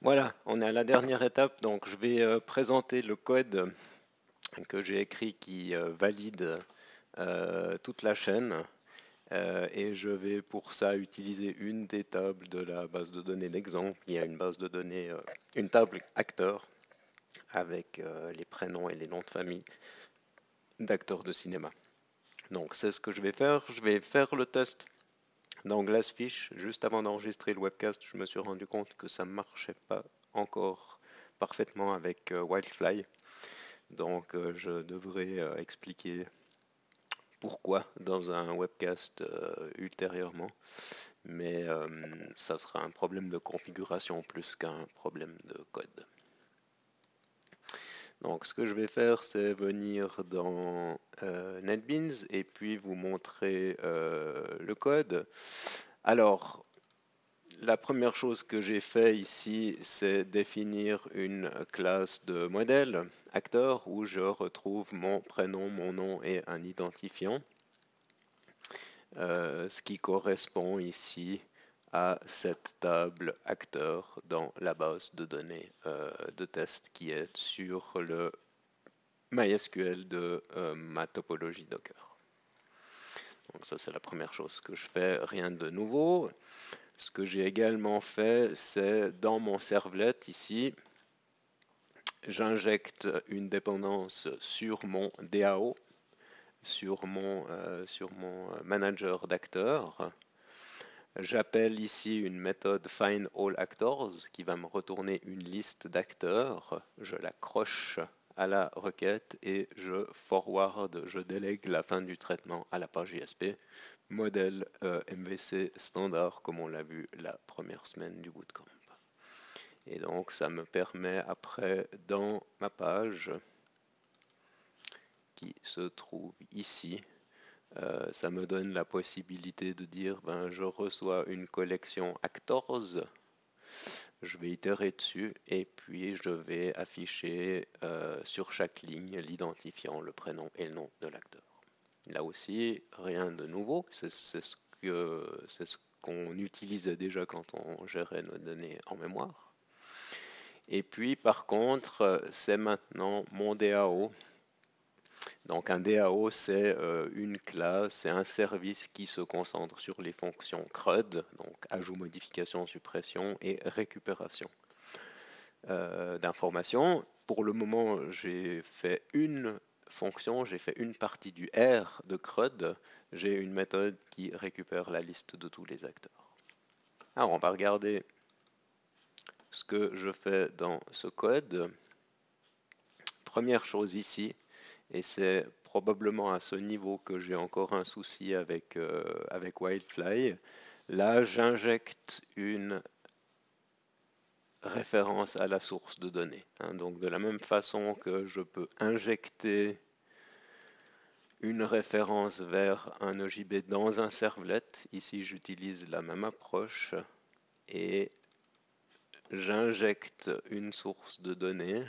Voilà, on est à la dernière étape, donc je vais présenter le code que j'ai écrit qui valide toute la chaîne et je vais pour ça utiliser une des tables de la base de données d'exemple. Il y a une base de données, une table acteurs avec les prénoms et les noms de famille d'acteurs de cinéma. Donc c'est ce que je vais faire. Je vais faire le test dans Glassfish. Juste avant d'enregistrer le webcast, je me suis rendu compte que ça ne marchait pas encore parfaitement avec Wildfly. Donc je devrais expliquer pourquoi dans un webcast ultérieurement. Mais ça sera un problème de configuration plus qu'un problème de code. Donc ce que je vais faire, c'est venir dans NetBeans et puis vous montrer le code. Alors, la première chose que j'ai fait ici, c'est définir une classe de modèle, acteur, où je retrouve mon prénom, mon nom et un identifiant, ce qui correspond ici à cette table acteur dans la base de données de test qui est sur le MySQL de ma topologie Docker. Donc ça, c'est la première chose que je fais, rien de nouveau. Ce que j'ai également fait, c'est dans mon servlet ici, j'injecte une dépendance sur mon DAO, sur mon manager d'acteurs. J'appelle ici une méthode findAllActors qui va me retourner une liste d'acteurs. Je l'accroche à la requête et je forward, je délègue la fin du traitement à la page ISP, modèle MVC standard comme on l'a vu la première semaine du bootcamp. Et donc ça me permet après dans ma page qui se trouve ici, ça me donne la possibilité de dire ben, je reçois une collection actors, je vais itérer dessus et puis je vais afficher sur chaque ligne l'identifiant, le prénom et le nom de l'acteur. Là aussi, rien de nouveau, c'est ce qu'on utilisait déjà quand on gérait nos données en mémoire. Et puis par contre, c'est maintenant mon DAO. Donc un DAO, c'est une classe, c'est un service qui se concentre sur les fonctions CRUD, donc ajout, modification, suppression et récupération d'informations. Pour le moment, j'ai fait une fonction, j'ai fait une partie du R de CRUD. J'ai une méthode qui récupère la liste de tous les acteurs. Alors on va regarder ce que je fais dans ce code. Première chose ici, et c'est probablement à ce niveau que j'ai encore un souci avec Wildfly. Là, j'injecte une référence à la source de données. Donc de la même façon que je peux injecter une référence vers un OJB dans un servlet, ici j'utilise la même approche et j'injecte une source de données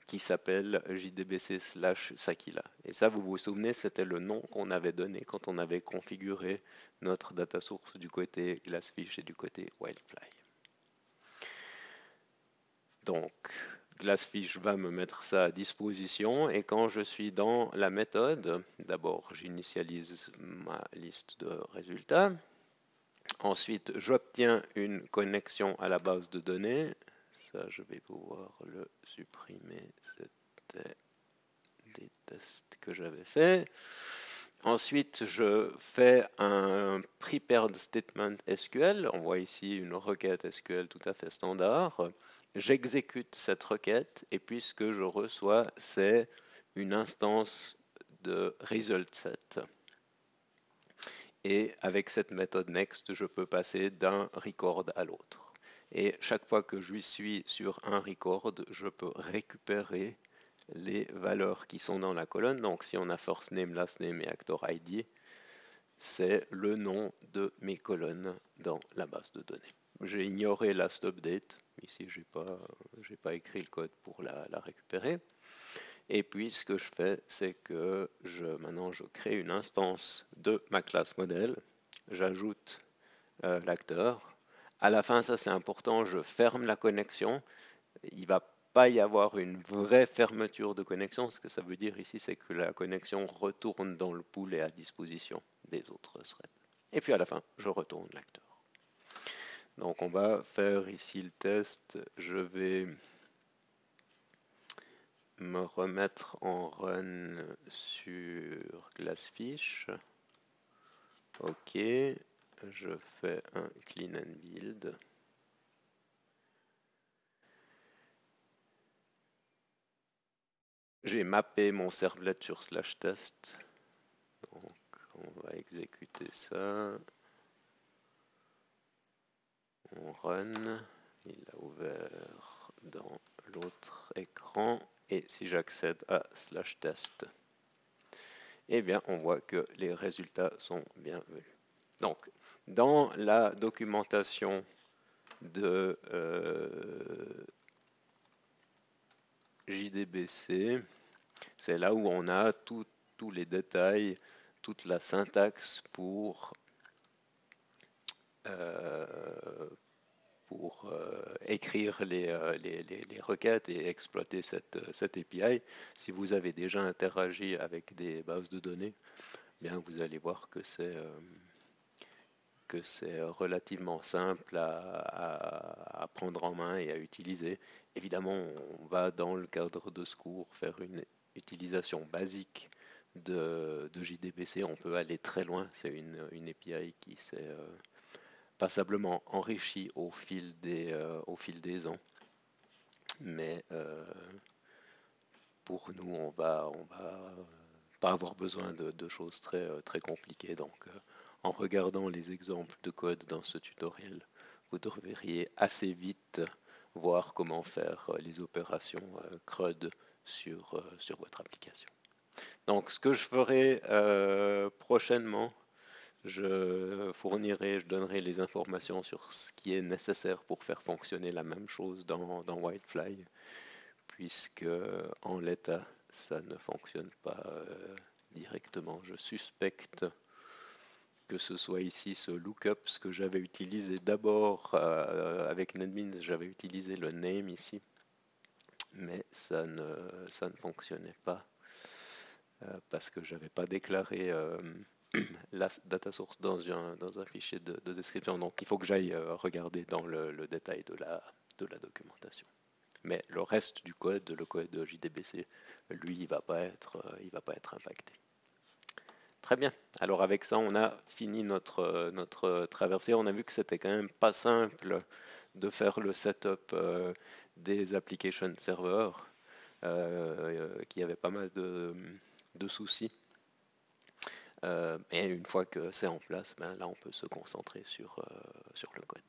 qui s'appelle jdbc/sakila. Et ça, vous vous souvenez, c'était le nom qu'on avait donné quand on avait configuré notre data source du côté Glassfish et du côté Wildfly. Donc, Glassfish va me mettre ça à disposition et quand je suis dans la méthode, d'abord j'initialise ma liste de résultats. Ensuite, j'obtiens une connexion à la base de données. Ça, je vais pouvoir le supprimer. C'était des tests que j'avais fait. Ensuite, je fais un prepared statement SQL. On voit ici une requête SQL tout à fait standard. J'exécute cette requête et puis ce que je reçois, c'est une instance de result set. Et avec cette méthode next, je peux passer d'un record à l'autre. Et chaque fois que je suis sur un record, je peux récupérer les valeurs qui sont dans la colonne. Donc si on a first name, last name et actor ID, c'est le nom de mes colonnes dans la base de données. J'ai ignoré last update. Ici, je n'ai pas écrit le code pour la récupérer. Et puis, ce que je fais, c'est que maintenant, je crée une instance de ma classe modèle. J'ajoute l'acteur. À la fin, ça c'est important, je ferme la connexion. Il va pas y avoir une vraie fermeture de connexion. Ce que ça veut dire ici, c'est que la connexion retourne dans le pool et à disposition des autres threads. Et puis à la fin, je retourne l'acteur. Donc on va faire ici le test. Je vais me remettre en run sur Glassfish. OK. Je fais un clean and build. J'ai mappé mon servlet sur /test. Donc on va exécuter ça. On run. Il a ouvert dans l'autre écran. Et si j'accède à /test, eh bien on voit que les résultats sont bienvenus. Donc dans la documentation de JDBC, c'est là où on a tous les détails, toute la syntaxe pour écrire les requêtes et exploiter cette API. Si vous avez déjà interagi avec des bases de données, bien vous allez voir que c'est relativement simple à prendre en main et à utiliser. Évidemment, on va dans le cadre de ce cours faire une utilisation basique de JDBC. On peut aller très loin. C'est une API qui s'est passablement enrichie au fil des ans. Mais pour nous, on va pas avoir besoin de choses très compliquées. Donc, en regardant les exemples de code dans ce tutoriel, vous devriez assez vite voir comment faire les opérations CRUD sur votre application. Donc, ce que je ferai prochainement, je donnerai les informations sur ce qui est nécessaire pour faire fonctionner la même chose dans Whitefly, puisque en l'état, ça ne fonctionne pas directement. Je suspecte que ce soit ici ce lookup, ce que j'avais utilisé d'abord avec NetBeans, j'avais utilisé le name ici, mais ça ne fonctionnait pas parce que j'avais pas déclaré la data source dans un fichier de description. Donc il faut que j'aille regarder dans le détail de la documentation. Mais le reste du code, le code de JDBC, lui, il va pas être impacté. Très bien. Alors avec ça, on a fini notre traversée. On a vu que c'était quand même pas simple de faire le setup des application servers, qui avait pas mal de soucis. Et une fois que c'est en place, ben là, on peut se concentrer sur le code.